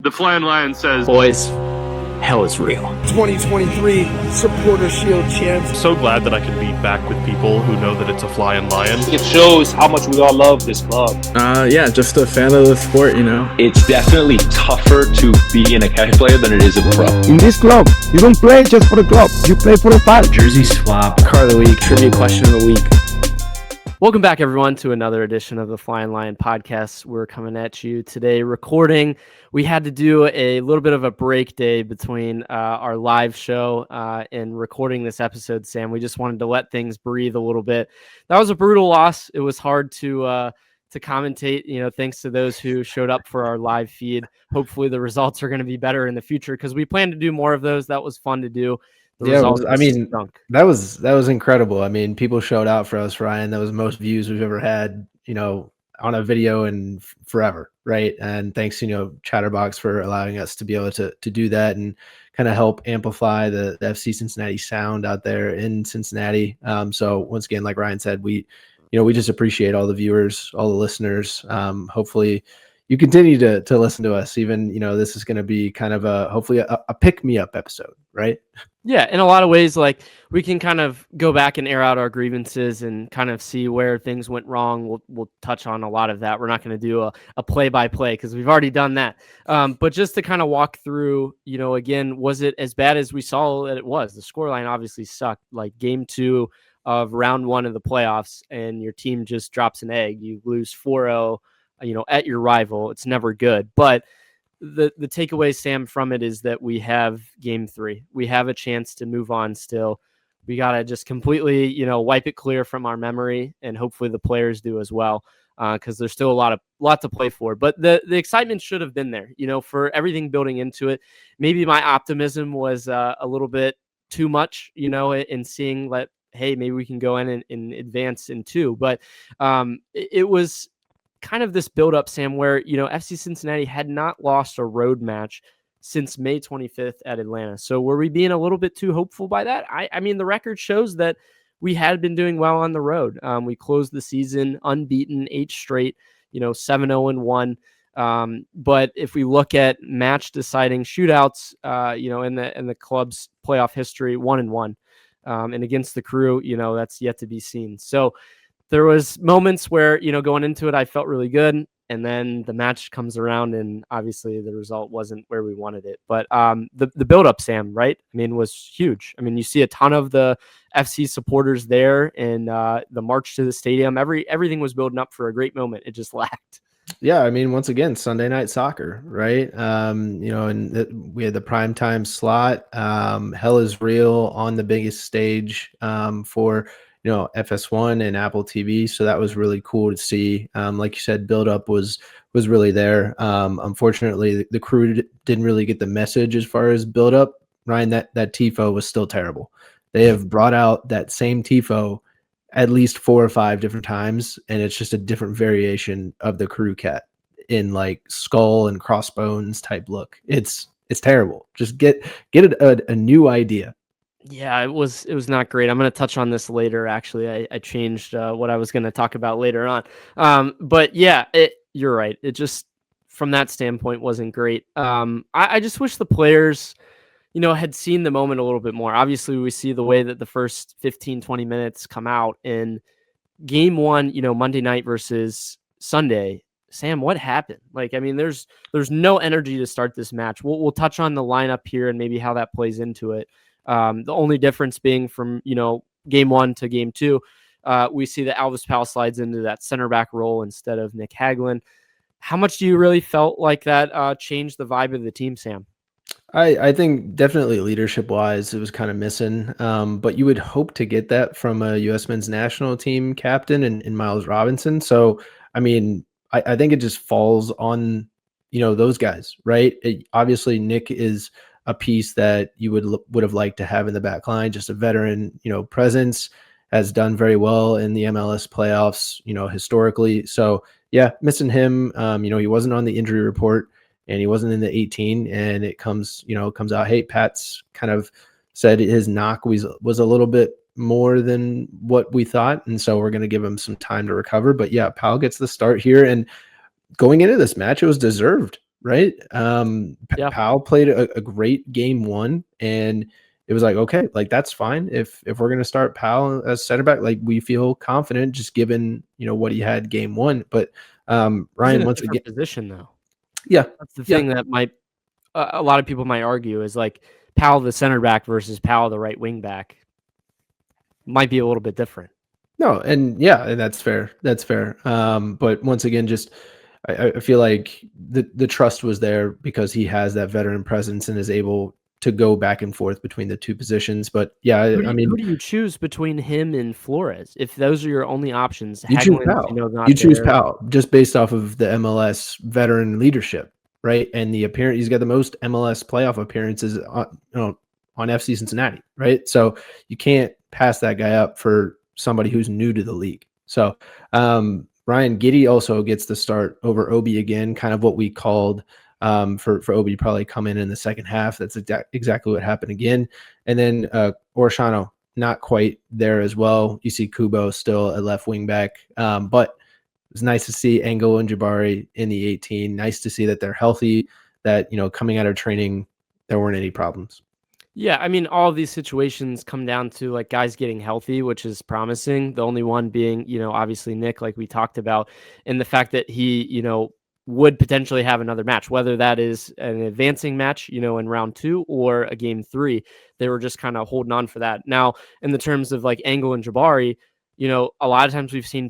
The Flying Lion says, boys, hell is real. 2023 Supporter Shield champs. So glad that I can be back with people who know that it's a Flying Lion. It shows how much we all love this club. Yeah, just a fan of the sport, you know. It's definitely tougher to be an academy player than it is a pro. In this club, you don't play just for the club, you play for the fight. Jersey swap, car of the week, trivia question of the week. Welcome back, everyone, to another edition of the Flying Lion podcast. We're coming at you today recording. We had to do a little bit of a break day between our live show and recording this episode, Sam. We just wanted to let things breathe a little bit. That was a brutal loss. It was hard to commentate, you know, thanks to those who showed up for our live feed. Hopefully the results are going to be better in the future because we plan to do more of those. That was fun to do. That was incredible. I mean, people showed out for us, Ryan. That was the most views we've ever had, you know, on a video in forever, right? And thanks, you know, Chatterbox for allowing us to be able to do that and kind of help amplify the FC Cincinnati sound out there in Cincinnati. So once again, like Ryan said, we just appreciate all the viewers, all the listeners. Hopefully you continue to listen to us. Even, you know, this is going to be kind of hopefully a pick-me-up episode, right? Yeah, in a lot of ways, like we can kind of go back and air out our grievances and kind of see where things went wrong. We'll touch on a lot of that. We're not going to do a play-by-play because we've already done that. But just to kind of walk through, you know, again, was it as bad as we saw that it was? The scoreline obviously sucked. Like game 2 of round 1 of the playoffs, and your team just drops an egg. You lose 4-0, you know, at your rival. It's never good. But the takeaway, Sam, from it is that we have game 3. We have a chance to move on still. We got to just completely, you know, wipe it clear from our memory, and hopefully the players do as well, because there's still a lot to play for. But the excitement should have been there, you know, for everything building into it. Maybe my optimism was a little bit too much, you know, in seeing that, hey, maybe we can go in and advance in 2. But it was kind of this build-up, Sam, where, you know, FC Cincinnati had not lost a road match since May 25th at Atlanta. So were we being a little bit too hopeful by that? I mean, the record shows that we had been doing well on the road. We closed the season unbeaten, 8 straight, you know, 7-0-1. But if we look at match-deciding shootouts, you know, in the club's playoff history, 1-1. And against the Crew, you know, that's yet to be seen. So there was moments where, you know, going into it, I felt really good. And then the match comes around and obviously the result wasn't where we wanted it. But the build-up, Sam, right? I mean, was huge. I mean, you see a ton of the FC supporters there and the march to the stadium. Everything was building up for a great moment. It just lacked. Yeah, I mean, once again, Sunday night soccer, right? You know, and we had the primetime slot. Hell is real on the biggest stage for, you know, FS1 and Apple TV. So that was really cool to see. Like you said, build up was really there. Unfortunately, the Crew didn't really get the message as far as build up. Ryan, that tifo was still terrible. They have brought out that same tifo at least 4 or 5 different times, and it's just a different variation of the Crew cat in like skull and crossbones type look. It's terrible. Just get a new idea. Yeah, it was not great. I'm going to touch on this later. Actually, I changed what I was going to talk about later on. But yeah, you're right. It just, from that standpoint, wasn't great. I just wish the players, you know, had seen the moment a little bit more. Obviously, we see the way that the first 15, 20 minutes come out in game 1, you know, Monday night versus Sunday. Sam, what happened? Like, I mean, there's no energy to start this match. We'll touch on the lineup here and maybe how that plays into it. The only difference being from, you know, game 1 to game 2, we see that Elvis Powell slides into that center back role instead of Nick Hagelin. How much do you really felt like that changed the vibe of the team, Sam? I think definitely leadership wise, it was kind of missing. But you would hope to get that from a U.S. men's national team captain in Miles Robinson. So, I mean, I think it just falls on, you know, those guys, right? Obviously, Nick is a piece that you would have liked to have in the back line, just a veteran, you know, presence, has done very well in the MLS playoffs, you know, historically. So yeah, missing him. You know, he wasn't on the injury report and he wasn't in the 18, and it comes out, hey, Pat's kind of said his knock was a little bit more than what we thought. And so we're going to give him some time to recover. But yeah, Powell gets the start here, and going into this match, it was deserved. right? Yeah. Powell played a great game one, and it was like, okay, like that's fine. If we're gonna start Powell as center back, like we feel confident just given what he had game one. But He's in Ryan, a once again, different position though. yeah, That's the yeah, thing that might a lot of people might argue is like Powell the center back versus Powell the right wing back might be a little bit different. no, and yeah, and that's fair. That's fair. But once again, just I feel like the trust was there because he has that veteran presence and is able to go back and forth between the two positions. But yeah, I Who mean, do you choose between him and Flores? If those are your only options, you choose Hagelin, Powell. not You choose there. Powell just based off of the MLS veteran leadership, right? And the appearance, he's got the most MLS playoff appearances on FC Cincinnati, right? So you can't pass that guy up for somebody who's new to the league. So Ryan Giddey also gets the start over Obi again, kind of what we called for Obi to probably come in the second half. That's exactly what happened again. And then Orshano, not quite there as well. You see Kubo still at left wing back. But it was nice to see Ango and Jabari in the 18. Nice to see that they're healthy, that, coming out of training, there weren't any problems. Yeah, I mean, all of these situations come down to like guys getting healthy, which is promising. The only one being, obviously Nick, like we talked about, and the fact that he, would potentially have another match, whether that is an advancing match, in round 2 or a game 3. They were just kind of holding on for that. Now, in the terms of like Angle and Jabari, a lot of times we've seen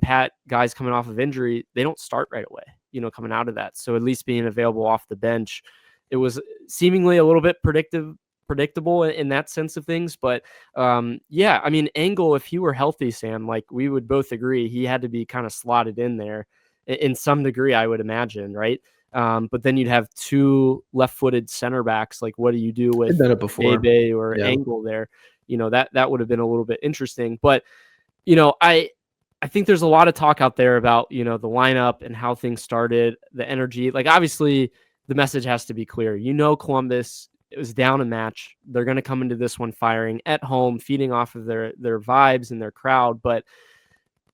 guys coming off of injury, they don't start right away, coming out of that. So at least being available off the bench, it was seemingly a little bit predictable in that sense of things. But yeah, I mean, Angle, if he were healthy, Sam, like we would both agree, he had to be kind of slotted in there in some degree, I would imagine, right? But then you'd have two left-footed center backs. Like, what do you do with I've done it before. Bebe or Yeah. Angle there? That would have been a little bit interesting. But I think there's a lot of talk out there about the lineup and how things started, the energy. Like, obviously, the message has to be clear. Columbus, it was down a match. They're going to come into this one firing at home, feeding off of their vibes and their crowd. But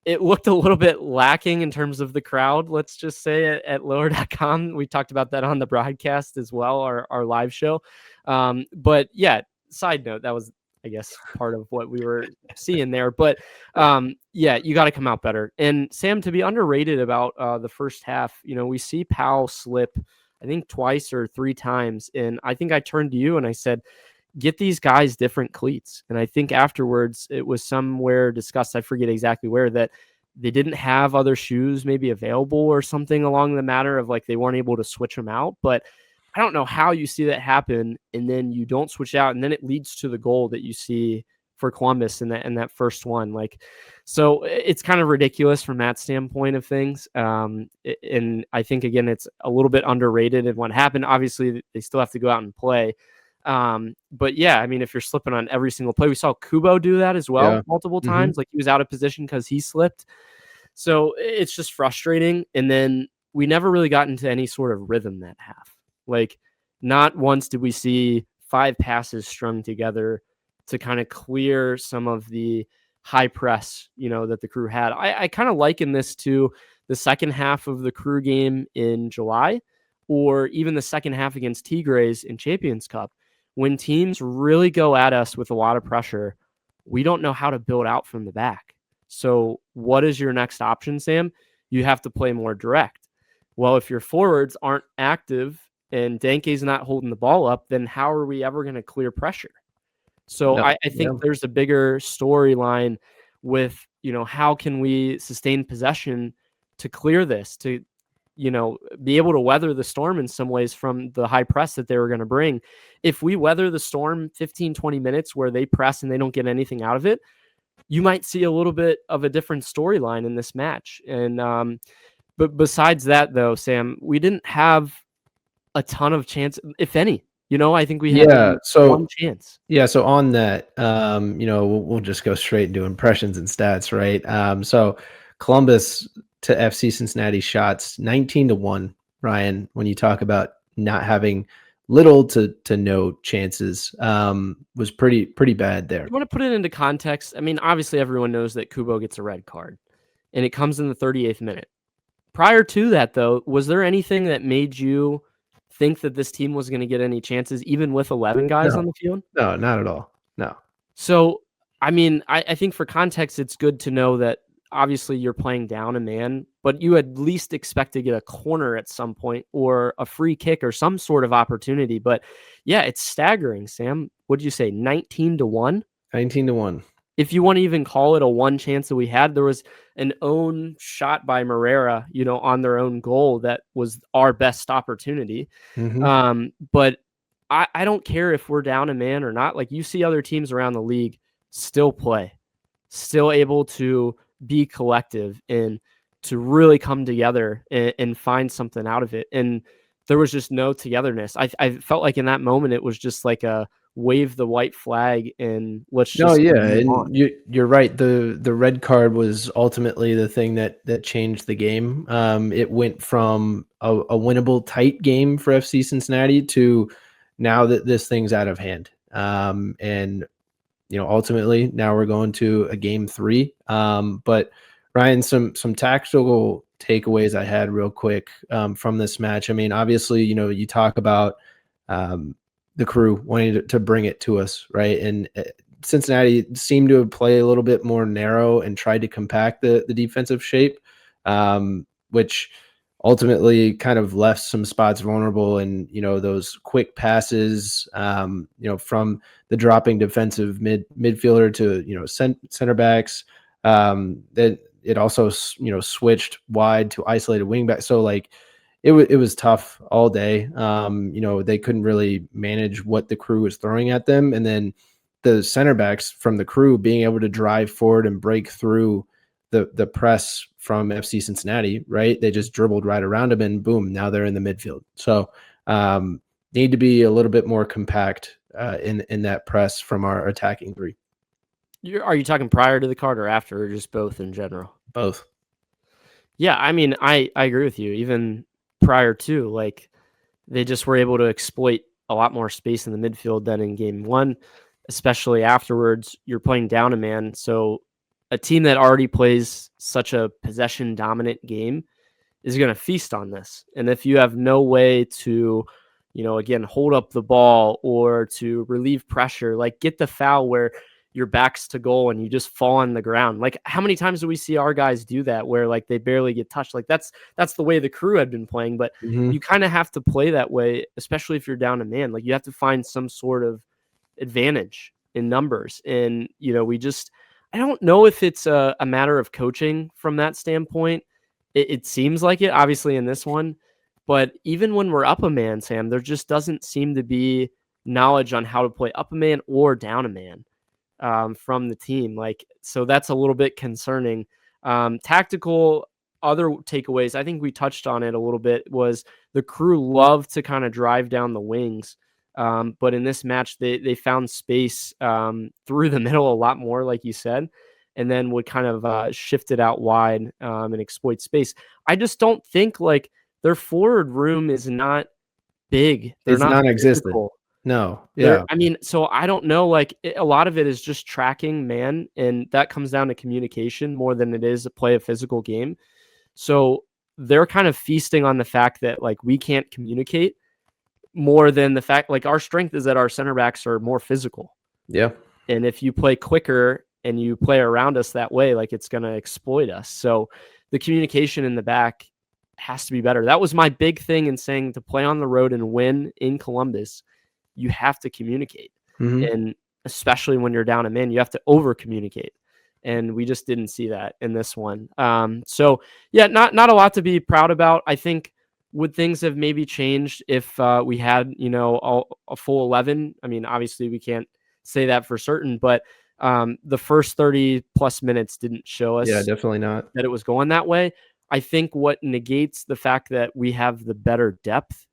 it looked a little bit lacking in terms of the crowd, let's just say, at lower.com. We talked about that on the broadcast as well, our live show. But yeah, side note, that was, I guess, part of what we were seeing there. But yeah, you got to come out better. And Sam, to be underrated about the first half, we see Powell slip, I think twice or 3 times. And I think I turned to you and I said, get these guys different cleats. And I think afterwards it was somewhere discussed, I forget exactly where, that they didn't have other shoes maybe available or something along the matter of like they weren't able to switch them out. But I don't know how you see that happen and then you don't switch out and then it leads to the goal that you see for Columbus in that first one. Like, so it's kind of ridiculous from that standpoint of things. And I think, again, it's a little bit underrated in what happened. Obviously, they still have to go out and play. But yeah, I mean, if you're slipping on every single play, we saw Kubo do that as well multiple times. Like he was out of position because he slipped. So it's just frustrating. And then we never really got into any sort of rhythm that half. Like not once did we see 5 passes strung together to kind of clear some of the high press, that the Crew had. I kind of liken this to the second half of the Crew game in July, or even the second half against Tigres in Champions Cup. When teams really go at us with a lot of pressure, we don't know how to build out from the back. So what is your next option, Sam? You have to play more direct. Well, if your forwards aren't active and Danke's not holding the ball up, then how are we ever going to clear pressure? So I think there's a bigger storyline with, how can we sustain possession to clear this, to be able to weather the storm in some ways from the high press that they were going to bring. If we weather the storm 15, 20 minutes where they press and they don't get anything out of it, you might see a little bit of a different storyline in this match. And, but besides that though, Sam, we didn't have a ton of chance, if any. I think we had one chance. Yeah, so on that, we'll just go straight into impressions and stats, right? So Columbus to FC Cincinnati shots 19-1, Ryan, when you talk about not having little to no chances, was pretty bad there. You want to put it into context? I mean, obviously everyone knows that Kubo gets a red card and it comes in the 38th minute. Prior to that though, was there anything that made you think that this team was going to get any chances, even with 11 guys on the field. No, not at all. No. So, I mean, I think for context, it's good to know that obviously you're playing down a man, but you at least expect to get a corner at some point or a free kick or some sort of opportunity. But yeah, it's staggering, Sam. What'd you say? 19-1? 19-1. If you want to even call it a one chance that we had, there was an own shot by Morera, on their own goal that was our best opportunity. But I don't care if we're down a man or not. Like, you see other teams around the league still play, still able to be collective and to really come together and find something out of it. And there was just no togetherness. I felt like in that moment, it was just like a wave the white flag and let's just and you're right. The red card was ultimately the thing that changed the game. It went from a winnable tight game for FC Cincinnati to now that this thing's out of hand. And ultimately now we're going to a game 3. But Ryan, some tactical takeaways I had real quick from this match. I mean, obviously, you talk about the crew wanting to bring it to us, right? And Cincinnati seemed to play a little bit more narrow and tried to compact the defensive shape, which ultimately kind of left some spots vulnerable. And, those quick passes, from the dropping defensive midfielder to, center backs, that it also, switched wide to isolated wing back. So like, it was tough all day. They couldn't really manage what the crew was throwing at them. And then the center backs from the crew being able to drive forward and break through the press from FC Cincinnati, right? They just dribbled right around them and boom, now they're in the midfield. So need to be a little bit more compact in that press from our attacking 3. Are you talking prior to the card or after, or just both in general? Both. Yeah, I mean, I agree with you. Even prior to, like, they just were able to exploit a lot more space in the midfield than in game 1, especially afterwards. You're playing down a man. So a team that already plays such a possession dominant game is going to feast on this. And if you have no way to, again, hold up the ball or to relieve pressure, like get the foul where your back's to goal and you just fall on the ground. Like, how many times do we see our guys do that where like they barely get touched? Like that's the way the crew had been playing, but you kind of have to play that way, especially if you're down a man. Like, you have to find some sort of advantage in numbers. And, I don't know if it's a matter of coaching from that standpoint. It seems like it, obviously, in this one, but even when we're up a man, Sam, there just doesn't seem to be knowledge on how to play up a man or down a man from the team. Like, so that's a little bit concerning. Tactical other takeaways, I think we touched on it a little bit, was the crew loved to kind of drive down the wings. But in this match, they found space through the middle a lot more, like you said, and then would kind of shift it out wide and exploit space. I just don't think like their forward room is not big. They're it's not non-existent. physical. No. Yeah. I mean, so I don't know, like a lot of it is just tracking man, and that comes down to communication more than it is to play a physical game. So they're kind of feasting on the fact that like we can't communicate more than the fact like our strength is that our center backs are more physical. Yeah. And if you play quicker and you play around us that way, like it's going to exploit us. So the communication in the back has to be better. That was my big thing in saying to play on the road and win in Columbus, you have to communicate. And especially when you're down a man, you have to over communicate. And we just didn't see that in this one. So yeah, not a lot to be proud about. I think would things have maybe changed if we had, a full 11? I mean, obviously we can't say that for certain, but the first 30 plus minutes didn't show us definitely not that it was going that way. I think what negates the fact that we have the better depth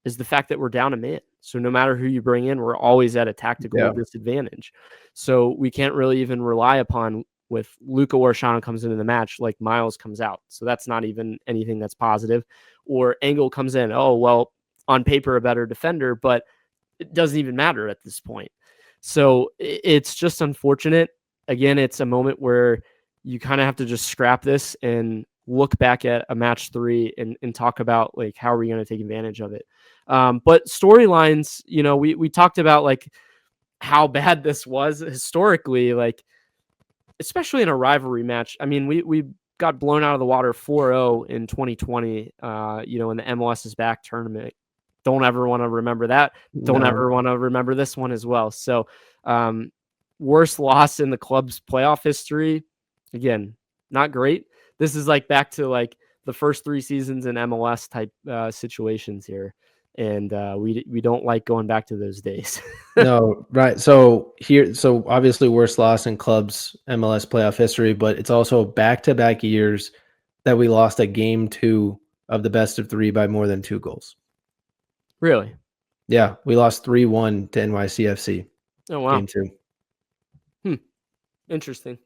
is the fact that we're down a man. So no matter who you bring in, we're always at a tactical disadvantage. So we can't really even rely upon with Luka Orshano comes into the match, like Miles comes out. So that's not even anything that's positive. Or Engel comes in. Oh, well, on paper, a better defender, but it doesn't even matter at this point. So it's just unfortunate. Again, it's a moment where you kind of have to just scrap this and look back at a match 3 and talk about like how are we going to take advantage of it. But storylines, we talked about like how bad this was historically, like especially in a rivalry match. I mean, we got blown out of the water 4-0 in 2020, in the MLS is Back tournament. Don't ever want to remember that. Don't ever want to remember this one as well. So, worst loss in the club's playoff history. Again, not great. This is like back to like the first 3 seasons in MLS type situations here. And we don't like going back to those days. No, right. So obviously worst loss in club's MLS playoff history, but it's also back-to-back years that we lost a game 2 of the best of 3 by more than 2 goals. Really? Yeah, we lost 3-1 to NYCFC. Oh, wow. Game 2. Interesting.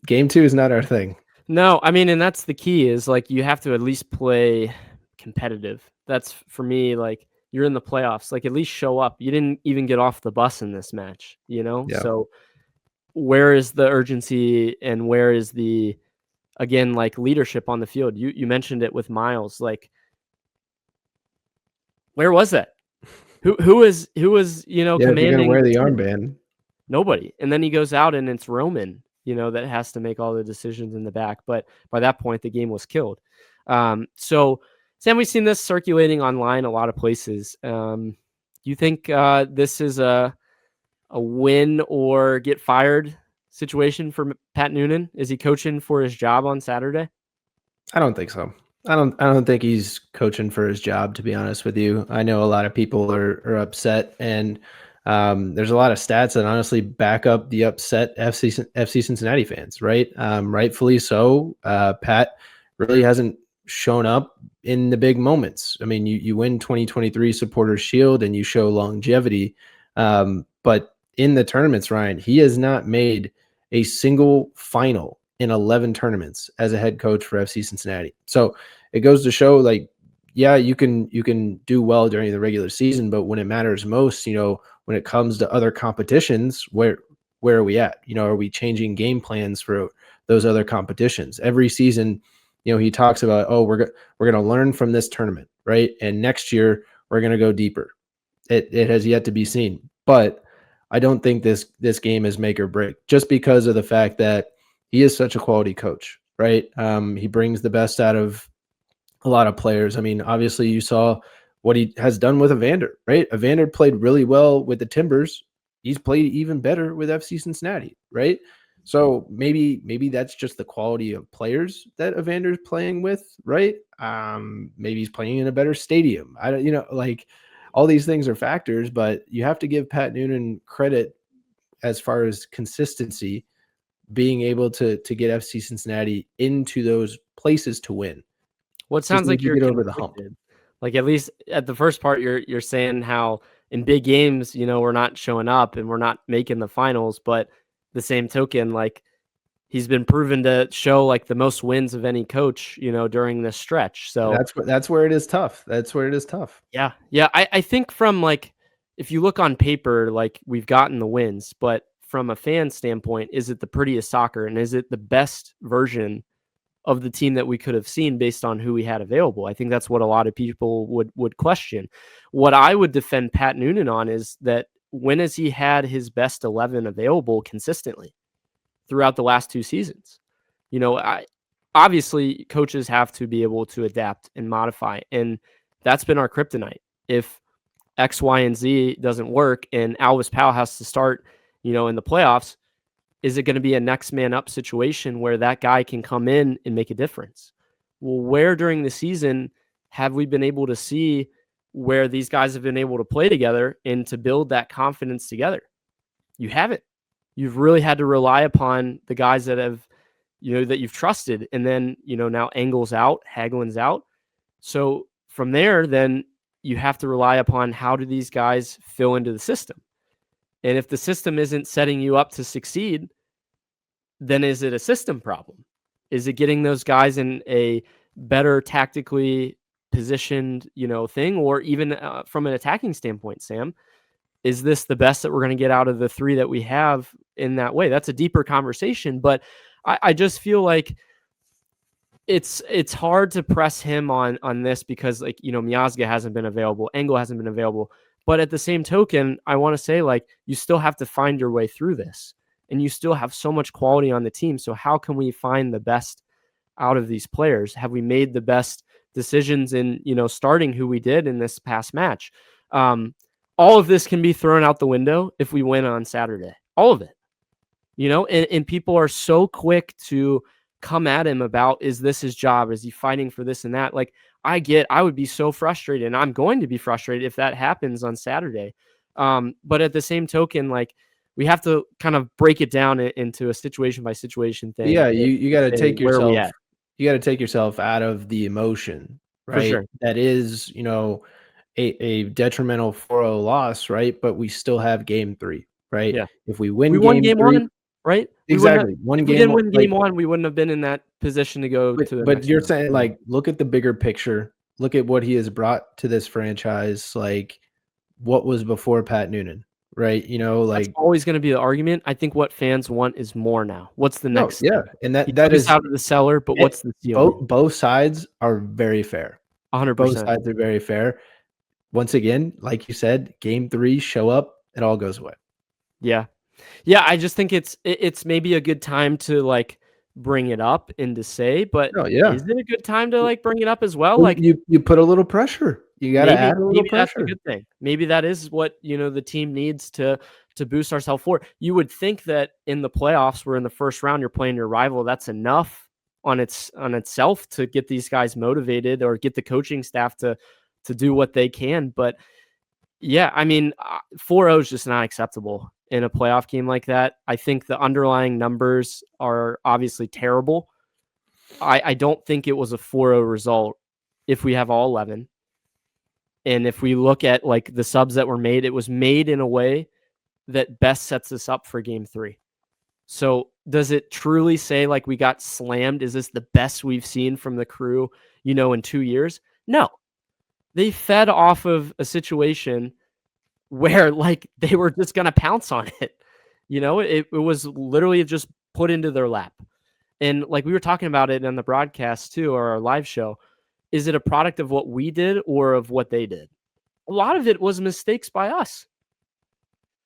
Game 2 is not our thing. No, I mean, and that's the key is like you have to at least play competitive. That's for me, like you're in the playoffs, like at least show up. You didn't even get off the bus in this match, Yeah. So where is the urgency and where is the, again, like leadership on the field? You mentioned it with Miles, like where was that? Who was commanding? You're gonna wear the armband. Nobody. And then he goes out and it's Roman, that has to make all the decisions in the back. But by that point, the game was killed. So Sam, we've seen this circulating online a lot of places. Do you think this is a win or get fired situation for Pat Noonan? Is he coaching for his job on Saturday? I don't think so. I don't think he's coaching for his job, to be honest with you. I know a lot of people are upset, and there's a lot of stats that honestly back up the upset FC Cincinnati fans, right? Rightfully so. Pat really hasn't shown up in the big moments. I mean, you win 2023 Supporters Shield and you show longevity, but in the tournaments, Ryan, he has not made a single final in 11 tournaments as a head coach for FC Cincinnati. So it goes to show, like, yeah, you can do well during the regular season, but when it matters most, when it comes to other competitions, where are we at? Are we changing game plans for those other competitions? Every season, he talks about, oh, we're going to learn from this tournament, right? And next year we're going to go deeper. It has yet to be seen, but I don't think this game is make or break just because of the fact that he is such a quality coach, right? He brings the best out of a lot of players. I mean, obviously you saw what he has done with Evander, right? Evander played really well with the Timbers. He's played even better with FC Cincinnati, right? So maybe that's just the quality of players that Evander's playing with, right? Maybe he's playing in a better stadium. I don't, like all these things are factors, but you have to give Pat Noonan credit as far as consistency, being able to get FC Cincinnati into those places to win. Well, it sounds like you're get over the hump. Like at least at the first part, you're saying how in big games, we're not showing up and we're not making the finals, but the same token, like he's been proven to show like the most wins of any coach, during this stretch. So that's where it is tough. That's where it is tough. Yeah. Yeah. I think from like, if you look on paper, like we've gotten the wins, but from a fan standpoint, is it the prettiest soccer and is it the best version of the team that we could have seen based on who we had available? I think that's what a lot of people would question. What I would defend Pat Noonan on is that when has he had his best 11 available consistently throughout the last 2 seasons? Obviously coaches have to be able to adapt and modify, and that's been our kryptonite. If X, Y, and Z doesn't work and Alvis Powell has to start, in the playoffs, is it going to be a next man up situation where that guy can come in and make a difference? Well, where during the season have we been able to see where these guys have been able to play together and to build that confidence together? You haven't. You've really had to rely upon the guys that have, that you've trusted. And then, now Engel's out, Hagelin's out. So from there, then you have to rely upon how do these guys fill into the system? And if the system isn't setting you up to succeed, then is it a system problem? Is it getting those guys in a better tactically positioned, thing? Or even from an attacking standpoint, Sam, is this the best that we're going to get out of the 3 that we have in that way? That's a deeper conversation, but I just feel like it's hard to press him on this because, like, Miazga hasn't been available, Engel hasn't been available. But at the same token, I want to say, like, you still have to find your way through this, and you still have so much quality on the team. So how can we find the best out of these players? Have we made the best decisions in, starting who we did in this past match? All of this can be thrown out the window if we win on Saturday. All of it, and people are so quick to come at him about, is this his job? Is he fighting for this and that? Like, I would be so frustrated, and I'm going to be frustrated if that happens on Saturday. But at the same token, like, we have to kind of break it down into a situation by situation thing. Yeah, you got to take where we yourself. at. You got to take yourself out of the emotion, right? For sure. That is, a detrimental 4-0 loss, right? But we still have game 3, right? Yeah. If we win We won game 3, 1, right? exactly. If we didn't win game 1, we wouldn't have been in that position to go to the But next you're one. saying, like, look at the bigger picture. Look at what he has brought to this franchise. Like, what was before Pat Noonan, right? That's always going to be the argument. I think what fans want is more now. What's the next yeah, step? and He that took us is out of the cellar, but what's the ceiling? both sides are very fair. 100%. Both sides are very fair. Once again, like you said, game 3, show up, it all goes away. Yeah. I just think it's maybe a good time to, like, bring it up and to say, but is it a good time to, like, bring it up as well? Like, you put a little pressure. You got to add a little maybe pressure. that's a good thing. Maybe that is what, the team needs to boost ourselves for. You would think that in the playoffs, we're in the first round, you're playing your rival. That's enough on itself to get these guys motivated or get the coaching staff to do what they can. But yeah, I mean, 4-0 is just not acceptable in a playoff game like that. I think the underlying numbers are obviously terrible. I don't think it was a 4-0 result if we have all 11. And if we look at, like, the subs that were made, it was made in a way that best sets us up for game 3. So does it truly say, like, we got slammed? Is this the best we've seen from the crew, in 2 years? No. They fed off of a situation where, like, they were just going to pounce on it. It was literally just put into their lap. And, like, we were talking about it on the broadcast too, or our live show. Is it a product of what we did or of what they did? A lot of it was mistakes by us.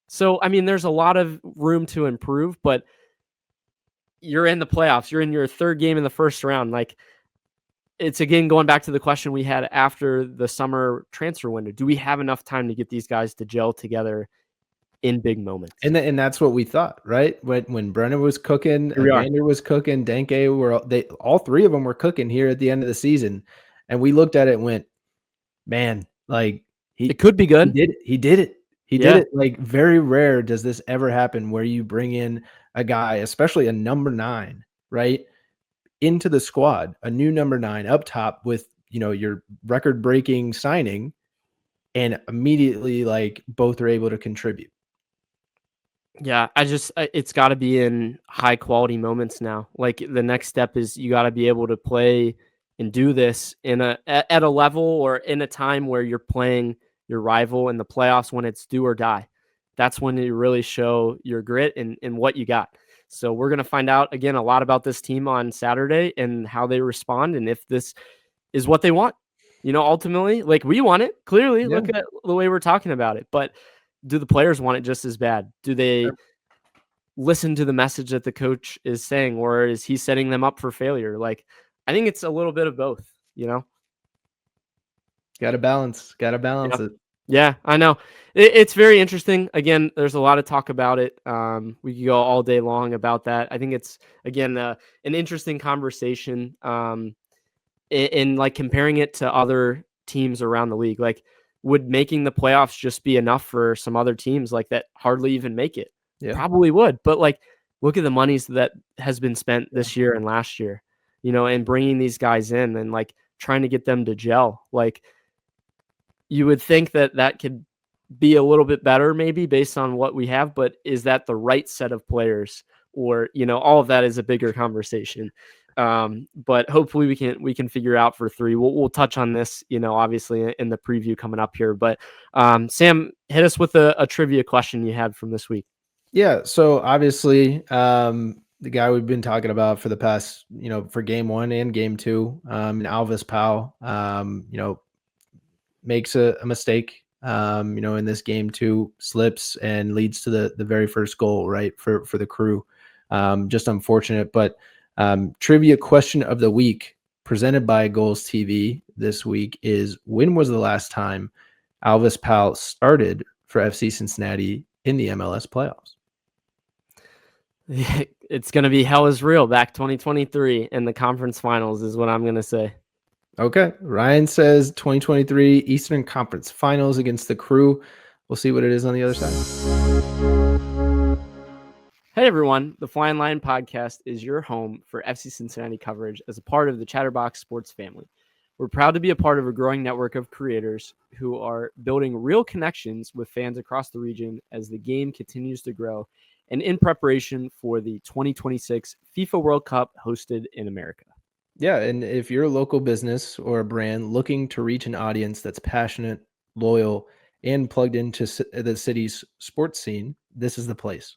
So, I mean, there's a lot of room to improve, but you're in the playoffs. You're in your 3rd game in the first round. Like, it's, again, going back to the question we had after the summer transfer window. Do we have enough time to get these guys to gel together in big moments? And that's what we thought, right? When Brennan was cooking, Evander was cooking, Denke all 3 of them were cooking here at the end of the season. And we looked at it and went, man, like, it could be good. He did it. He did it. Like, very rare does this ever happen where you bring in a guy, especially a number 9, right, into the squad, a new number 9 up top with, your record-breaking signing, and immediately, like, both are able to contribute. Yeah, it's got to be in high quality moments now. Like, the next step is you got to be able to play and do this at a level or in a time where you're playing your rival in the playoffs when it's do or die. That's when you really show your grit and what you got. So we're going to find out, again, a lot about this team on Saturday and how they respond and if this is what they want. Ultimately, like, we want it, clearly. Look at the way we're talking about it. But do the players want it just as bad? Do they listen to the message that the coach is saying, or is he setting them up for failure? Like, I think it's a little bit of both, Got to balance it. Yeah, I know. It's very interesting. Again, there's a lot of talk about it. We could go all day long about that. I think it's, again, an interesting conversation in like comparing it to other teams around the league. Like, would making the playoffs just be enough for some other teams like that hardly even make it? Yeah. Probably would. But, like, look at the monies that has been spent this year and last year, and bringing these guys in and, like, trying to get them to gel. Like, you would think that could be a little bit better maybe based on what we have, but is that the right set of players? Or, all of that is a bigger conversation. But hopefully we can figure out for 3. We'll touch on this, obviously in the preview coming up here. But Sam, hit us with a trivia question you had from this week. Yeah. So obviously, the guy we've been talking about for the past, for game 1 and game 2, and Alvis Powell, makes a mistake, in this game 2, slips and leads to the very first goal, right, for the Crew. Just unfortunate. But trivia question of the week presented by Goals TV this week is, when was the last time Alvis Powell started for FC Cincinnati in the MLS playoffs? It's going to be hell is real back 2023 in the conference finals is what I'm going to say. Okay. Ryan says 2023 Eastern Conference Finals against the Crew. We'll see what it is on the other side. Hey everyone, the Flying Lion podcast is your home for FC Cincinnati coverage as a part of the Chatterbox Sports family. We're proud to be a part of a growing network of creators who are building real connections with fans across the region as the game continues to grow and in preparation for the 2026 FIFA World Cup hosted in America. Yeah, and if you're a local business or a brand looking to reach an audience that's passionate, loyal, and plugged into the city's sports scene, this is the place.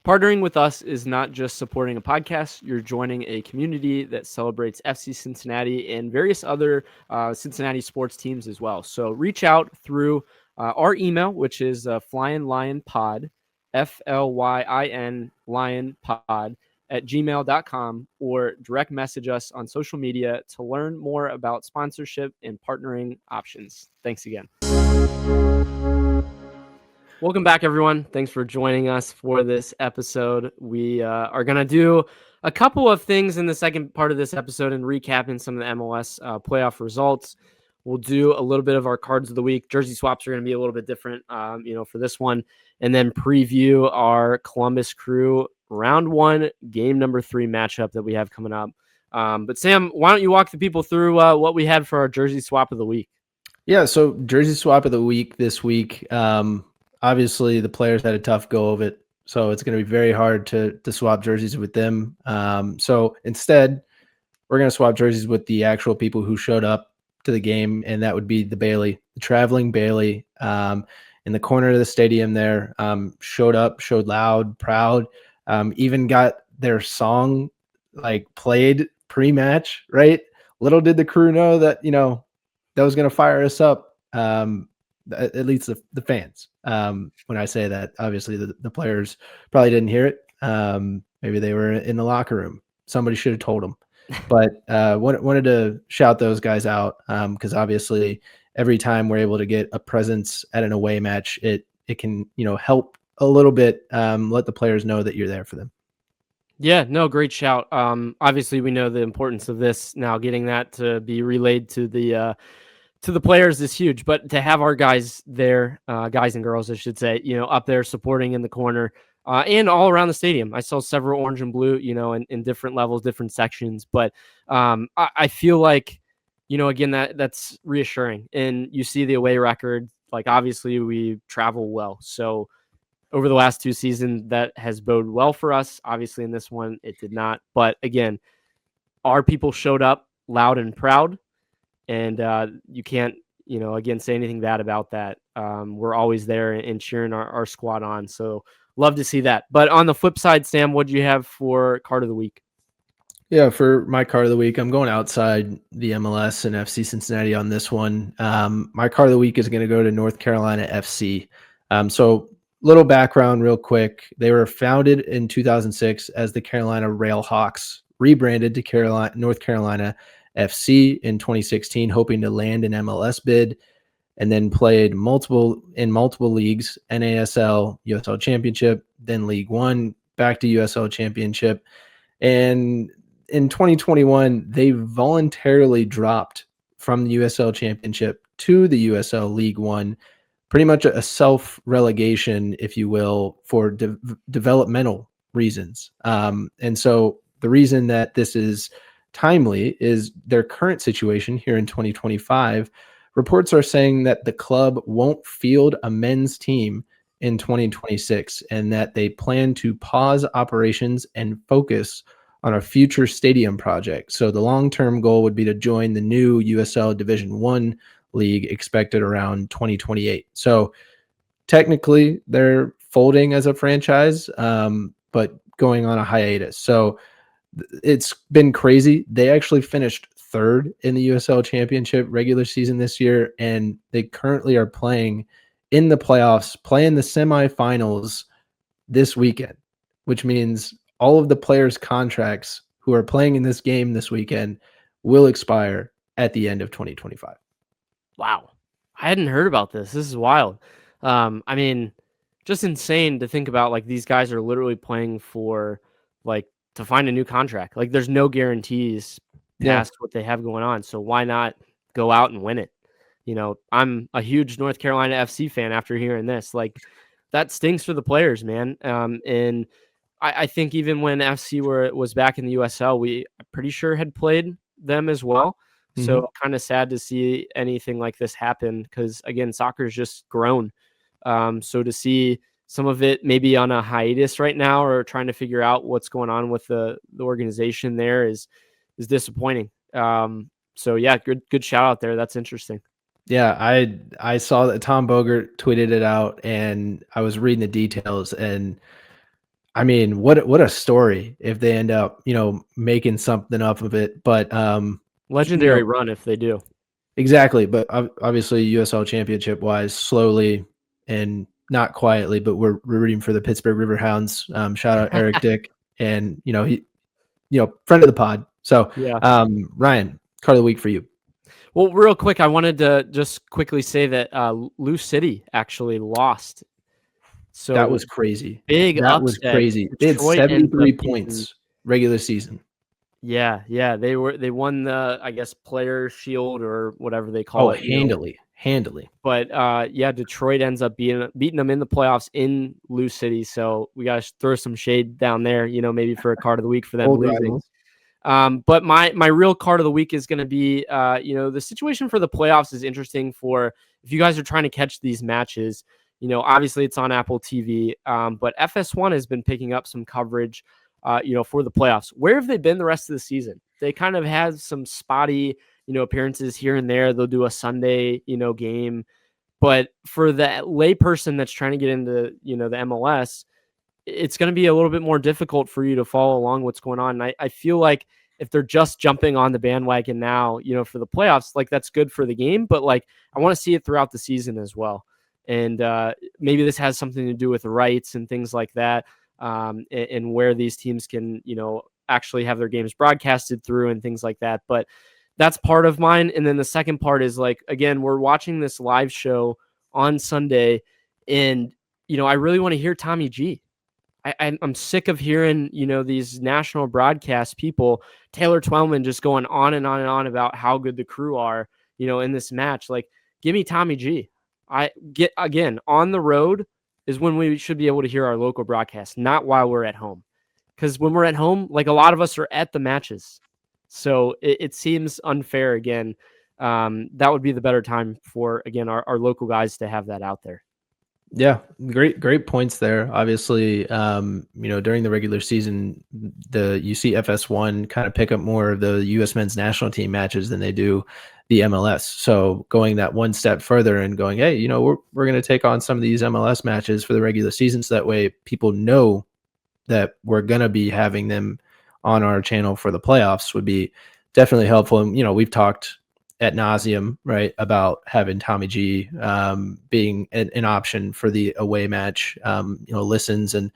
Partnering with us is not just supporting a podcast. You're joining a community that celebrates FC Cincinnati and various other Cincinnati sports teams as well. So reach out through our email, which is Flying Lion Pod, FLYIN Lion Pod @gmail.com, or direct message us on social media to learn more about sponsorship and partnering options. Thanks again. Welcome back, everyone. Thanks for joining us for this episode. We are going to do a couple of things in the second part of this episode and recapping some of the MLS playoff results. We'll do a little bit of our cards of the week. Jersey swaps are going to be a little bit different, for this one, and then preview our Columbus Crew round 1, game number 3 matchup that we have coming up. But Sam, why don't you walk the people through what we had for our Jersey swap of the week? Yeah, so Jersey swap of the week this week. Obviously, the players had a tough go of it, so it's going to be very hard to swap jerseys with them. So instead, we're going to swap jerseys with the actual people who showed up to the game, and that would be the Bailey, the traveling Bailey, in the corner of the stadium there. Showed up, showed loud, proud, even got their song played pre-match, right? Little did the Crew know that, that was going to fire us up. At least the fans. When I say that, obviously the players probably didn't hear it. Maybe they were in the locker room. Somebody should have told them. But wanted to shout those guys out because obviously every time we're able to get a presence at an away match, it can help a little bit, let the players know that you're there for them. Yeah, no, great shout. Obviously, we know the importance of this now. Getting that to be relayed to the players is huge, but to have our guys there, guys and girls, I should say, up there supporting in the corner and all around the stadium. I saw several orange and blue, in different levels, different sections, but I feel like, again, that's reassuring. And you see the away record, obviously we travel well. So over the last 2 seasons, that has boded well for us. Obviously in this one, it did not. But again, our people showed up loud and proud. And you can't, again, say anything bad about that. We're always there and cheering our squad on. So love to see that. But on the flip side, Sam, what do you have for card of the week? Yeah, for my card of the week, I'm going outside the MLS and FC Cincinnati on this one. My card of the week is going to go to North Carolina FC. So little background real quick. They were founded in 2006 as the Carolina Railhawks, rebranded to North Carolina FC in 2016, hoping to land an MLS bid, and then played in multiple leagues, NASL, USL Championship, then League One, back to USL Championship. And in 2021, they voluntarily dropped from the USL Championship to the USL League One, pretty much a self-relegation, if you will, for developmental reasons. And so the reason that this is timely is their current situation here in 2025. Reports are saying that the club won't field a men's team in 2026 and that they plan to pause operations and focus on a future stadium project. So the long-term goal would be to join the new USL Division 1 league expected around 2028. So technically they're folding as a franchise, but going on a hiatus. So it's been crazy. They actually finished third in the USL Championship regular season this year, and they currently are playing in the playoffs, playing the semifinals this weekend, which means all of the players' contracts who are playing in this game this weekend will expire at the end of 2025. Wow. I hadn't heard about this. This is wild. I mean, just insane to think about. Like, these guys are literally playing for, like, to find a new contract. Like, there's no guarantees past what they have going on. So why not go out and win it? You know, I'm a huge North Carolina FC fan after hearing this. Like, that stings for the players, man. And I think even when FC was back in the USL, I'm pretty sure had played them as well. So kind of sad to see anything like this happen because, again, soccer is just grown. So to see some of it maybe on a hiatus right now or trying to figure out what's going on with the organization there is disappointing. So yeah, good shout out there. That's interesting. Yeah, I saw that Tom Bogert tweeted it out, and I was reading the details, and I mean, what a story if they end up, making something up of it. But legendary run if they do. Exactly, but obviously USL Championship wise, slowly and not quietly, but we're rooting for the Pittsburgh Riverhounds. Shout out Eric Dick, and he, friend of the pod. So yeah, Ryan, card of the week for you. Well, real quick, I wanted to just quickly say that Lou City actually lost. So that was crazy. Big that upset. Was crazy. They had Detroit 73 points regular season. Yeah, they won the, I guess, Player Shield or whatever they call it. Handily. But yeah, Detroit ends up beating them in the playoffs in Lou City. So we got to throw some shade down there, maybe for a card of the week for them losing. But my real card of the week is going to be, the situation for the playoffs is interesting for if you guys are trying to catch these matches. Obviously it's on Apple TV, but FS1 has been picking up some coverage, for the playoffs. Where have they been the rest of the season? They kind of had some spotty, appearances here and there. They'll do a Sunday, game. But for the layperson that's trying to get into, the MLS, it's going to be a little bit more difficult for you to follow along what's going on. And I feel like if they're just jumping on the bandwagon now, for the playoffs, like that's good for the game, but like I want to see it throughout the season as well. And maybe this has something to do with rights and things like that, and where these teams can, actually have their games broadcasted through and things like that. But that's part of mine. And then the second part is like, again, we're watching this live show on Sunday, and, I really want to hear Tommy G. I'm sick of hearing, these national broadcast people, Taylor Twellman, just going on and on and on about how good the crew are, in this match. Like, give me Tommy G. Again, on the road is when we should be able to hear our local broadcast, not while we're at home. Because when we're at home, like a lot of us are at the matches. So it seems unfair again. That would be the better time for, again, our local guys to have that out there. Yeah, great points there. Obviously, during the regular season, you see FS1 kind of pick up more of the U.S. men's national team matches than they do the MLS. So going that one step further and going, hey, we're going to take on some of these MLS matches for the regular season, so that way people know that we're going to be having them on our channel for the playoffs would be definitely helpful. And, we've talked ad nauseum, right, about having Tommy G being an option for the away match, listens. And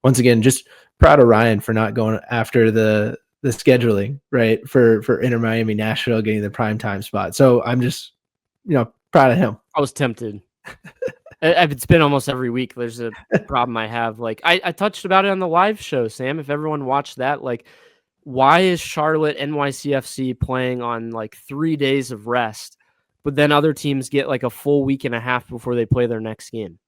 once again, just proud of Ryan for not going after the scheduling, right, for Inter Miami Nashville getting the primetime spot. So I'm just, proud of him. I was tempted. It's been almost every week. There's a problem I have. Like I touched about it on the live show, Sam. If everyone watched that, like, why is Charlotte NYCFC playing on like 3 days of rest, but then other teams get like a full week and a half before they play their next game?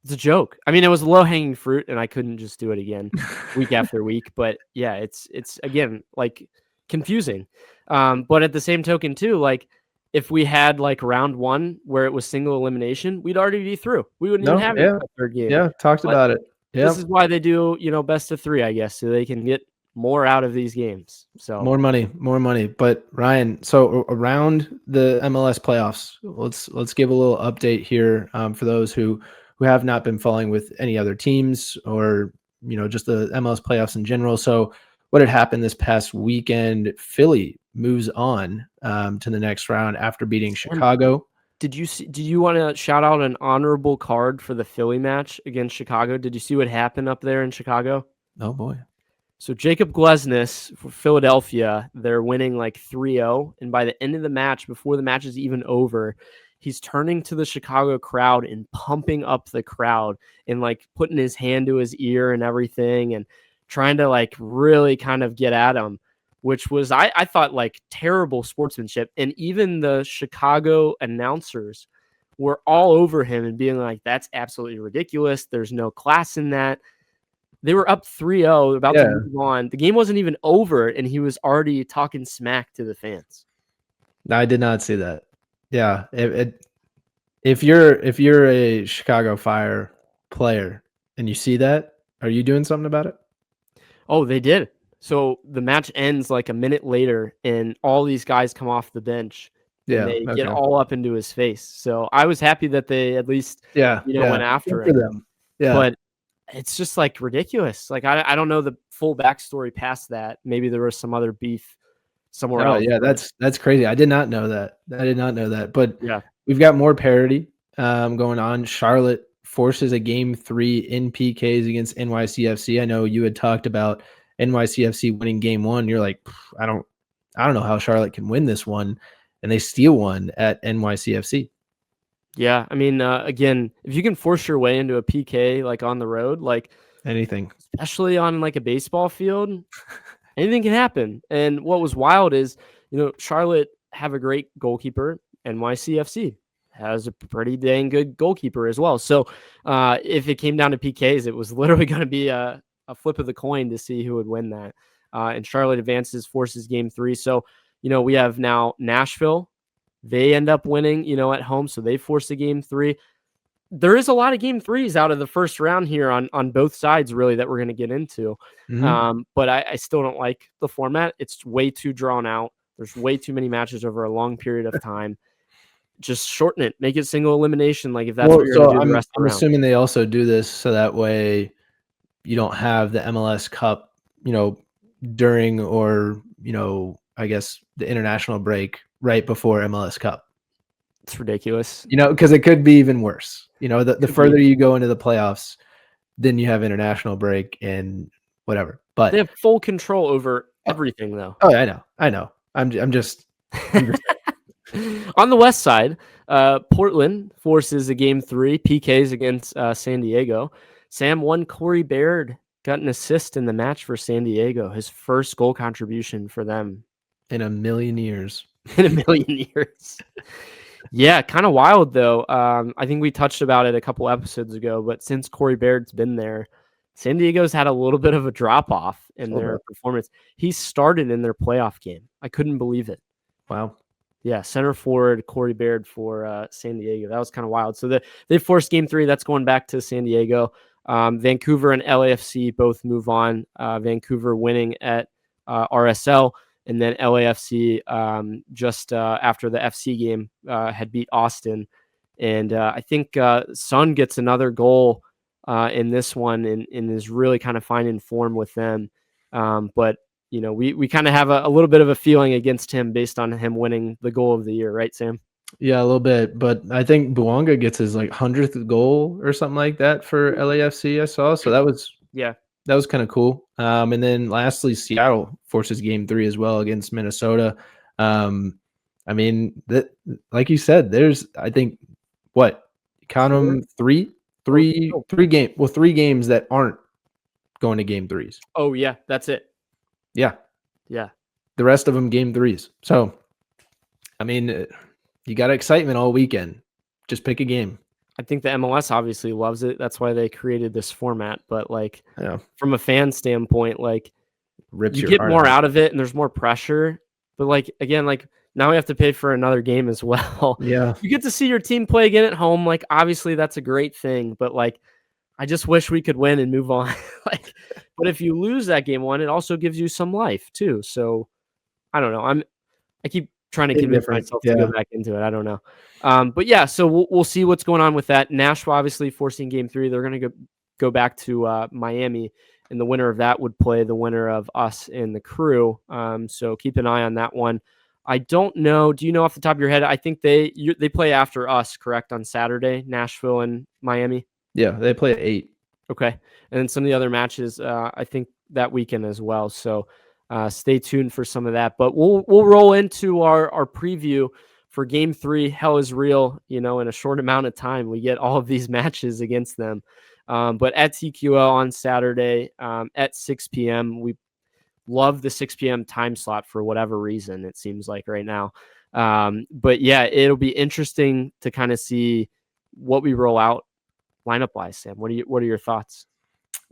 It's a joke. I mean, it was low hanging fruit, and I couldn't just do it again week after week. But yeah, it's again like confusing. But at the same token, too, like, if we had like round one where it was single elimination, we'd already be through. We wouldn't even have a third game. Yeah, talked about it. Yeah. This is why they do, best of three, I guess, so they can get more out of these games. So more money. But Ryan, so around the MLS playoffs, let's give a little update here for those who have not been following with any other teams or just the MLS playoffs in general. So what had happened this past weekend, Philly moves on to the next round after beating Chicago. Did you want to shout out an honorable card for the Philly match against Chicago? Did you see what happened up there in Chicago? Oh boy. So Jacob Glesnes for Philadelphia, they're winning like 3-0. And by the end of the match, before the match is even over, he's turning to the Chicago crowd and pumping up the crowd and like putting his hand to his ear and everything and trying to like really kind of get at him, which was, I thought, like terrible sportsmanship. And even the Chicago announcers were all over him and being like, that's absolutely ridiculous. There's no class in that. They were up 3-0, about to move on. The game wasn't even over, and he was already talking smack to the fans. No, I did not see that. Yeah, if you're a Chicago Fire player and you see that, are you doing something about it? Oh, they did. So the match ends like a minute later, and all these guys come off the bench. And they get all up into his face. So I was happy that they at least went after it. Them. Yeah, but it's just like ridiculous. Like I don't know the full backstory past that. Maybe there was some other beef somewhere else. Yeah, that's crazy. I did not know that. But yeah, we've got more parity going on. Charlotte forces a game 3 in PKs against NYCFC. I know you had talked about NYCFC winning game 1. You're like, I don't know how Charlotte can win this one, and they steal one at NYCFC. Yeah, I mean, again, if you can force your way into a PK like on the road, like anything, especially on like a baseball field, anything can happen. And what was wild is, Charlotte have a great goalkeeper. NYCFC has a pretty dang good goalkeeper as well. So if it came down to PKs, it was literally going to be a flip of the coin to see who would win that. And Charlotte advances, forces game 3. So, we have now Nashville. They end up winning, at home. So they force a game 3. There is a lot of game 3s out of the first round here on both sides, really, that we're going to get into. Mm-hmm. But I still don't like the format. It's way too drawn out. There's way too many matches over a long period of time. Just shorten it. Make it single elimination. Like if that's what you're going to do the rest of the round. I'm assuming they also do this so that way you don't have the MLS Cup, during or, I guess the international break right before MLS Cup. It's ridiculous. Because it could be even worse. The further you go into the playoffs, then you have international break and whatever. But they have full control over everything, though. Oh, I know. I'm just on the west side. Portland forces a game 3 PKs against San Diego. Sam, Corey Baird got an assist in the match for San Diego. His first goal contribution for them in a million years. Yeah, kind of wild though. I think we touched about it a couple episodes ago, but since Corey Baird's been there, San Diego's had a little bit of a drop off in their performance. He started in their playoff game. I couldn't believe it. Wow. Yeah, center forward Corey Baird for San Diego. That was kind of wild. So they forced game 3. That's going back to San Diego. Vancouver and LAFC both move on. Vancouver winning at RSL. And then LAFC just after the FC game had beat Austin. And I think Son gets another goal in this one and is really kind of finding form with them. But, we kind of have a little bit of a feeling against him based on him winning the goal of the year. Right, Sam? Yeah, a little bit. But I think Bouanga gets his 100th goal or something like that for LAFC I saw. So that was kind of cool. And then lastly, Seattle forces game 3 as well against Minnesota. I mean, that, like you said, there's, I think, count them three games that aren't going to game 3s. Oh yeah, that's it. Yeah. Yeah. The rest of them game 3s. So, I mean, you got excitement all weekend. Just pick a game. I think the MLS obviously loves it. That's why they created this format. But from a fan standpoint, you get more out of it and there's more pressure. But again, now we have to pay for another game as well. Yeah. You get to see your team play again at home. Obviously that's a great thing, but I just wish we could win and move on. But if you lose that game 1, it also gives you some life too. So I don't know. I keep trying to convince myself to go back into it. I don't know. But yeah, so we'll see what's going on with that. Nashville obviously forcing game 3. They're going to go back to Miami and the winner of that would play the winner of us and the Crew. So keep an eye on that one. I don't know. Do you know off the top of your head? I think they play after us, correct, on Saturday, Nashville and Miami. Yeah, they play at 8. Okay, and then some of the other matches, I think that weekend as well. So stay tuned for some of that. But we'll roll into our preview for Game 3. Hell is real. In a short amount of time, we get all of these matches against them. But at TQL on Saturday at 6 p.m., we love the 6 p.m. time slot for whatever reason, it seems like right now. But yeah, it'll be interesting to kind of see what we roll out lineup wise. Sam, what are your thoughts?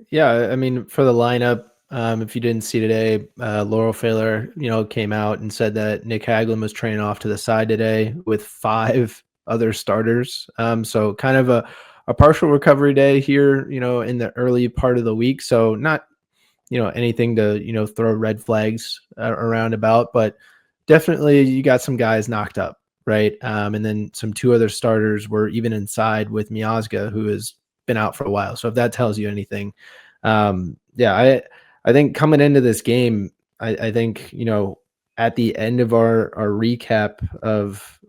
Yeah, I mean, for the lineup, if you didn't see today, Laurel Failer, came out and said that Nick Haglund was training off to the side today with 5 other starters. So kind of a partial recovery day here, in the early part of the week. So not anything to, throw red flags around about, but definitely you got some guys knocked up, right? And then 2 other starters were even inside with Miazga, who has been out for a while. So if that tells you anything, I think coming into this game, I think, at the end of our recap of,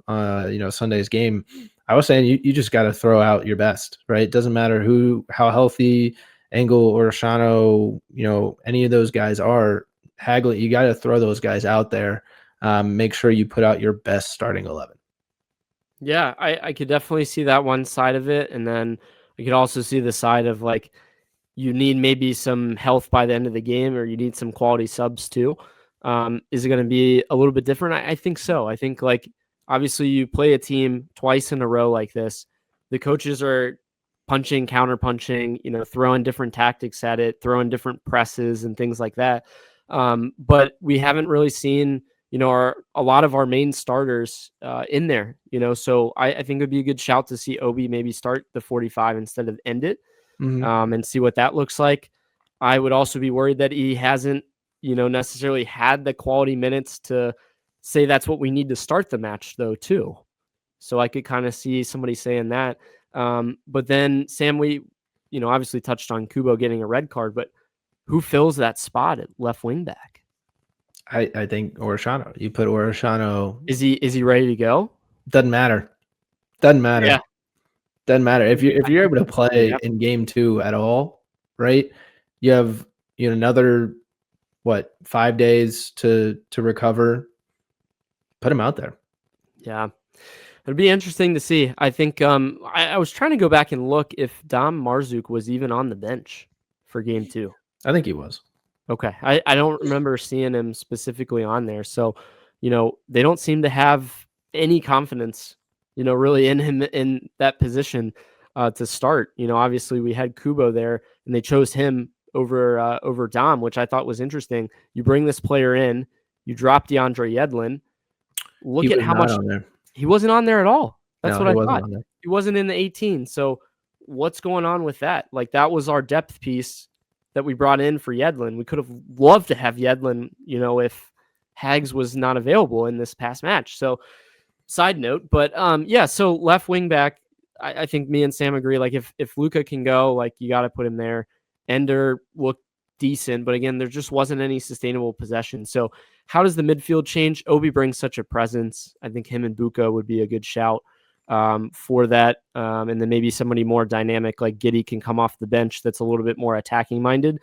Sunday's game, I was saying you just got to throw out your best, right? It doesn't matter how healthy Engel or Shano, any of those guys are. Haglund, you got to throw those guys out there. Make sure you put out your best starting 11. Yeah, I could definitely see that one side of it. And then I could also see the side of like, you need maybe some health by the end of the game, or you need some quality subs too. Is it going to be a little bit different? I think so. I think like, obviously you play a team twice in a row like this. The coaches are punching, counter punching, throwing different tactics at it, throwing different presses and things like that. But we haven't really seen, a lot of our main starters in there, so I think it'd be a good shout to see Obi maybe start the 45 instead of end it, and see what that looks like. I would also be worried that he hasn't, necessarily had the quality minutes to say that's what we need to start the match though too. So I could kind of see somebody saying that. But then Sam, we, obviously touched on Kubo getting a red card, but who fills that spot at left wing back? I think Orishano. You put Orishano. Is he ready to go? Doesn't matter. Doesn't matter. Yeah. Doesn't matter. If you're able to play in game 2 at all, right? You have another 5 days to recover. Put him out there. Yeah. It'd be interesting to see. I think I was trying to go back and look if Dom Marzuk was even on the bench for game 2. I think he was. Okay. I don't remember seeing him specifically on there. So, they don't seem to have any confidence, really in him in that position to start. Obviously we had Kubo there and they chose him over Dom, which I thought was interesting. You bring this player in, you drop DeAndre Yedlin. Look at how much he wasn't on there at all. That's what I thought. He wasn't in the 18. So what's going on with that? Like, that was our depth piece that we brought in for Yedlin. We could have loved to have Yedlin, if Hags was not available in this past match. So side note, but so left wing back, I think me and Sam agree. Like if Luka can go, like you got to put him there. Ender looked decent, but again, there just wasn't any sustainable possession. So how does the midfield change? Obi brings such a presence. I think him and Buka would be a good shout for that. And then maybe somebody more dynamic like Giddy can come off the bench that's a little bit more attacking minded.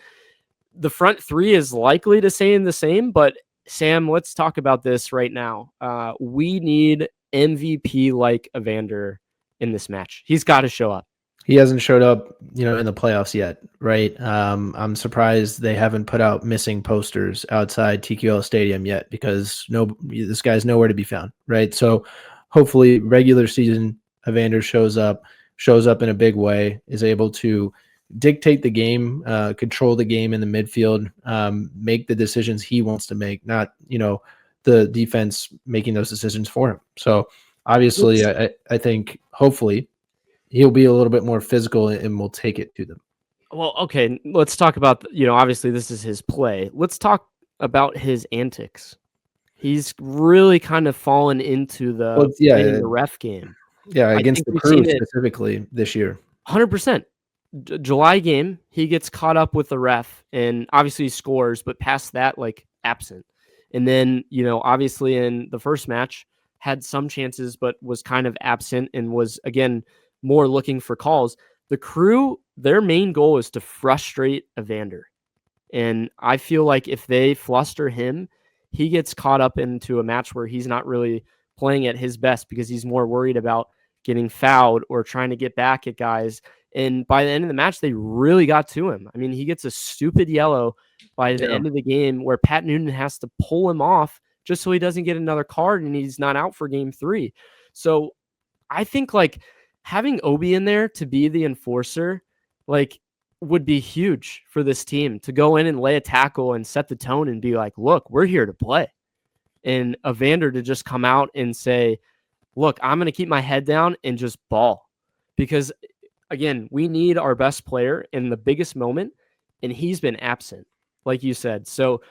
The front 3 is likely to stay in the same, but Sam, let's talk about this right now. We need MVP like Evander in this match. He's got to show up. He hasn't showed up, in the playoffs yet, right? I'm surprised they haven't put out missing posters outside TQL Stadium yet, because this guy's nowhere to be found, right? So hopefully regular season Evander shows up in a big way, is able to dictate the game, control the game in the midfield, make the decisions he wants to make, not, the defense making those decisions for him. So obviously I think hopefully he'll be a little bit more physical and will take it to them. Well, okay, let's talk about, obviously this is his play. Let's talk about his antics. He's really kind of fallen into the ref game. Yeah, against the Crew specifically this year. 100%. July game, he gets caught up with the ref and obviously he scores, but past that, like absent. And then, obviously in the first match, had some chances, but was kind of absent and was, again, more looking for calls. The Crew, their main goal is to frustrate Evander. And I feel like if they fluster him, he gets caught up into a match where he's not really playing at his best because he's more worried about getting fouled or trying to get back at guys. And by the end of the match, they really got to him. I mean, he gets a stupid yellow by the end of the game where Pat Noonan has to pull him off just so he doesn't get another card and he's not out for game 3. So I think like having Obi in there to be the enforcer, like, would be huge for this team to go in and lay a tackle and set the tone and be like, look, we're here to play. And Evander to just come out and say, look, I'm going to keep my head down and just ball. Because, again, we need our best player in the biggest moment, and he's been absent, like you said. So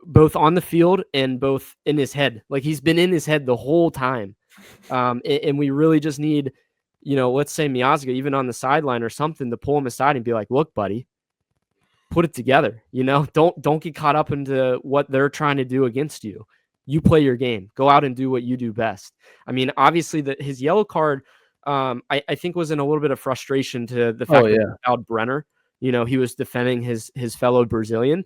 both on the field and both in his head. Like, he's been in his head the whole time. And we really just need, let's say Miazga, even on the sideline or something, to pull him aside and be like, look, buddy, put it together. Don't get caught up into what they're trying to do against you. You play your game. Go out and do what you do best. I mean, obviously, his yellow card, I think, was in a little bit of frustration to the fact that he fouled Brenner. He was defending his fellow Brazilian,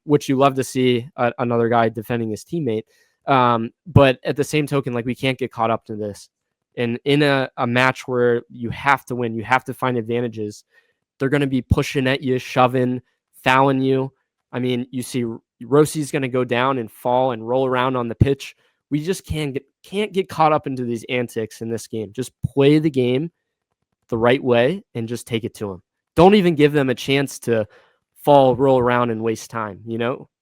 which you love to see another guy defending his teammate. But at the same token, like, we can't get caught up to this. And in a match where you have to win, you have to find advantages. They're going to be pushing at you, shoving, fouling you. I mean, you see Rossi's going to go down and fall and roll around on the pitch. We just can't get caught up into these antics in this game. Just play the game the right way and just take it to them. Don't even give them a chance to fall, roll around, and waste time.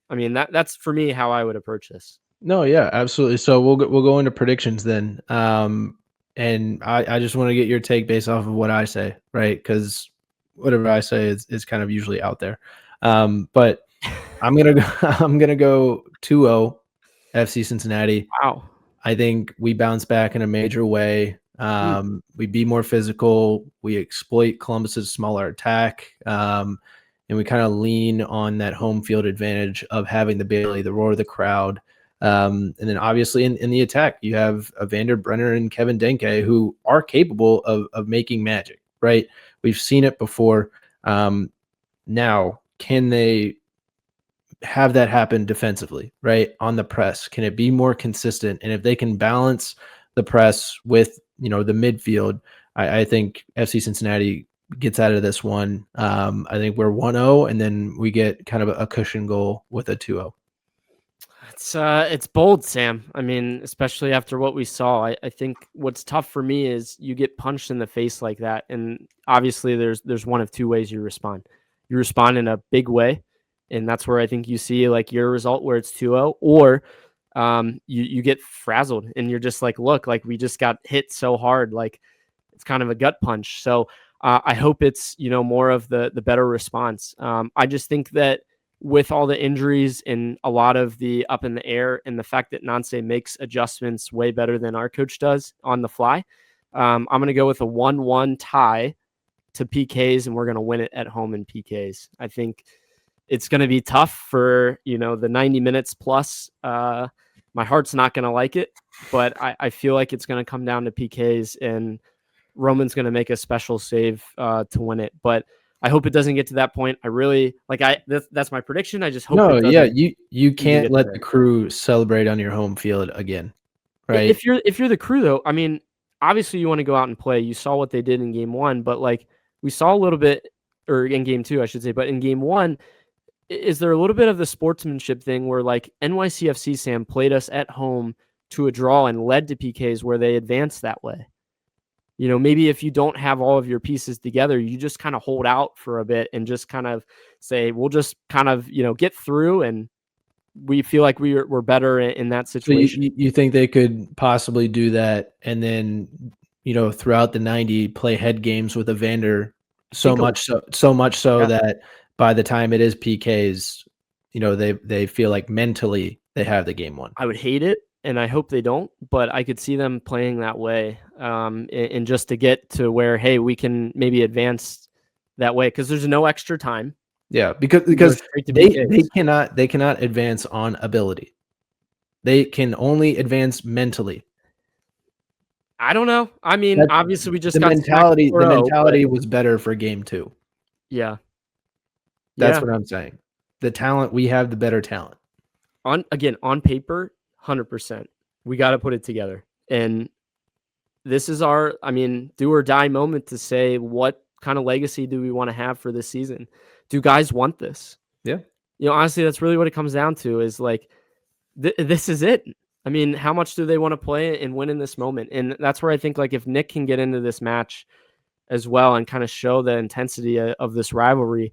I mean, that's for me how I would approach this. No, yeah, absolutely. So we'll go into predictions then. And I just want to get your take based off of what I say, right? Because whatever I say is kind of usually out there. But I'm gonna go 2-0 FC Cincinnati. Wow. I think we bounce back in a major way. We be more physical. We exploit Columbus's smaller attack. And we kind of lean on that home field advantage of having the Bailey, the roar of the crowd. And then obviously in the attack, you have Evander Brenner and Kevin Denke, who are capable of making magic, right? We've seen it before. Now, can they have that happen defensively, right? On the press, can it be more consistent? And if they can balance the press with, the midfield, I think FC Cincinnati gets out of this one. I think we're 1-0, and then we get kind of a cushion goal with a 2-0. It's bold, Sam. I mean, especially after what we saw. I think what's tough for me is you get punched in the face like that, and obviously there's one of two ways you respond. You respond in a big way, and that's where I think you see like your result where it's 2-0, or you get frazzled and you're just like, look, like we just got hit so hard, like it's kind of a gut punch. So I hope it's more of the better response. I just think that with all the injuries and a lot of the up in the air and the fact that Nance makes adjustments way better than our coach does on the fly, I'm going to go with a 1-1 tie to PKs, and we're going to win it at home in PKs. I think it's going to be tough for, the 90 minutes plus. My heart's not going to like it, but I feel like it's going to come down to PKs, and Roman's going to make a special save to win it. But I hope it doesn't get to that point. I really that's my prediction. I just hope. No, yeah, you can't let the Crew celebrate on your home field again, right? If you're the Crew, though, I mean, obviously you want to go out and play. You saw what they did in game 1, but like we saw a little bit, or in game 2, I should say. But in game 1, is there a little bit of the sportsmanship thing where like NYCFC, Sam, played us at home to a draw and led to PKs where they advanced that way? Maybe if you don't have all of your pieces together, you just kind of hold out for a bit and just kind of say, we'll just kind of, get through, and we feel like we're better in that situation. So you think they could possibly do that, and then, throughout the 90, play head games with Evander so much so that by the time it is PKs, they feel like mentally they have the game won. I would hate it, and I hope they don't, but I could see them playing that way, and just to get to where, hey, we can maybe advance that way because there's no extra time. Yeah, because straight to they BKs. they cannot advance on ability. They can only advance mentally. I don't know. I mean, obviously we just The got mentality. The 4-0, mentality was better for game 2. Yeah. That's what I'm saying. The talent, we have the better talent. On paper, 100%. We got to put it together. And this is our, do or die moment to say what kind of legacy do we want to have for this season? Do guys want this? Yeah. Honestly, that's really what it comes down to is like, this is it. How much do they want to play and win in this moment? And that's where I think like if Nick can get into this match as well and kind of show the intensity of this rivalry,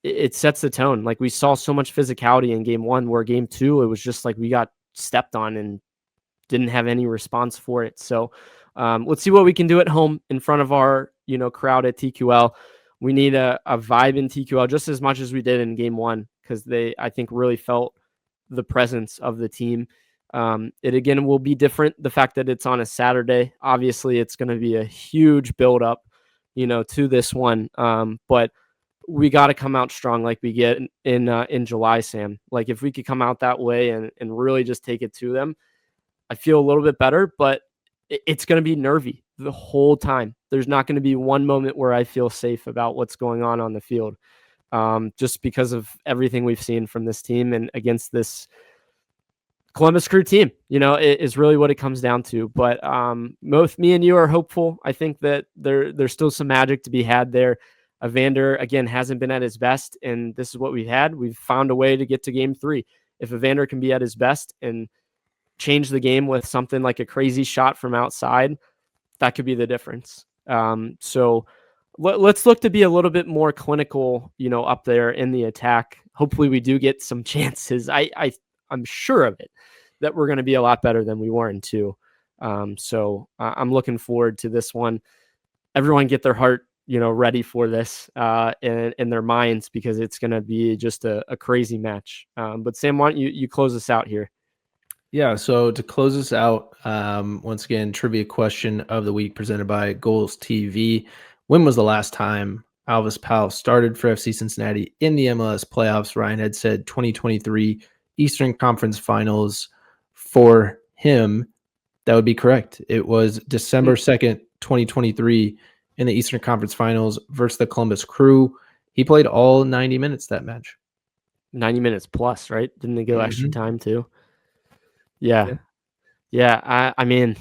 it sets the tone. Like we saw so much physicality in game 1 where game 2, it was just like we got stepped on and didn't have any response for it. So let's see what we can do at home in front of our, crowd at TQL. We need a vibe in TQL just as much as we did in game 1 because they, I think, really felt the presence of the team. It again will be different. The fact that it's on a Saturday, obviously it's going to be a huge buildup, to this one. But we got to come out strong like we get in July, Sam. Like if we could come out that way and really just take it to them, I feel a little bit better, but it's going to be nervy the whole time. There's not going to be one moment where I feel safe about what's going on the field. Just because of everything we've seen from this team and against this Columbus Crew team, it is really what it comes down to. But both me and you are hopeful. I think that there's still some magic to be had there. Evander, again, hasn't been at his best, and this is what we've had. We've found a way to get to game 3. If Evander can be at his best and change the game with something like a crazy shot from outside, that could be the difference. So let's look to be a little bit more clinical, up there in the attack. Hopefully we do get some chances. I'm sure of it, that we're going to be a lot better than we were in 2. So I'm looking forward to this one. Everyone get their heart, ready for this in their minds because it's going to be just a crazy match. But Sam, why don't you close us out here? Yeah, so to close us out, once again, trivia question of the week presented by Goals TV. When was the last time Alvis Powell started for FC Cincinnati in the MLS playoffs? Ryan had said 2023 Eastern Conference Finals for him. That would be correct. It was December 2nd, 2023 in the Eastern Conference Finals versus the Columbus Crew. He played all 90 minutes that match. 90 minutes plus, right? Didn't they go extra time too? Yeah. I mean,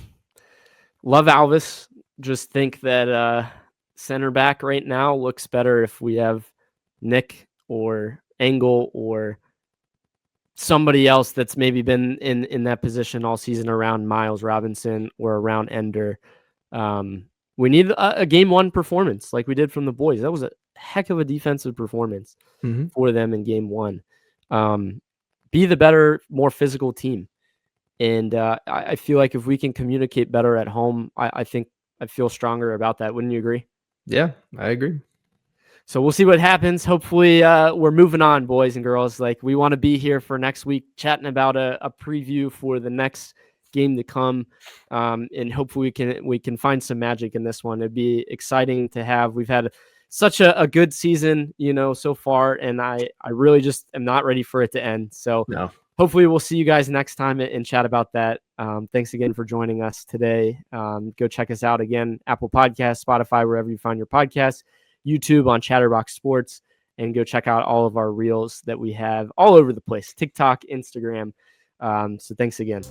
love Alvis. Just think that center back right now looks better if we have Nick or Engel or somebody else that's maybe been in that position all season around Miles Robinson or around Ender. We need a game 1 performance like we did from the boys. That was a heck of a defensive performance for them in game 1. Be the better, more physical team. And I feel like if we can communicate better at home, I think I feel stronger about that. Wouldn't you agree? Yeah, I agree. So we'll see what happens. Hopefully we're moving on, boys and girls. Like we want to be here for next week chatting about a preview for the next game to come. And hopefully we can find some magic in this one. It'd be exciting to have. We've had such a good season, so far. And I really just am not ready for it to end. So no. Hopefully we'll see you guys next time and chat about that. Thanks again for joining us today. Go check us out again, Apple Podcasts, Spotify, wherever you find your podcasts, YouTube on Chatterbox Sports, and go check out all of our reels that we have all over the place, TikTok, Instagram. So thanks again.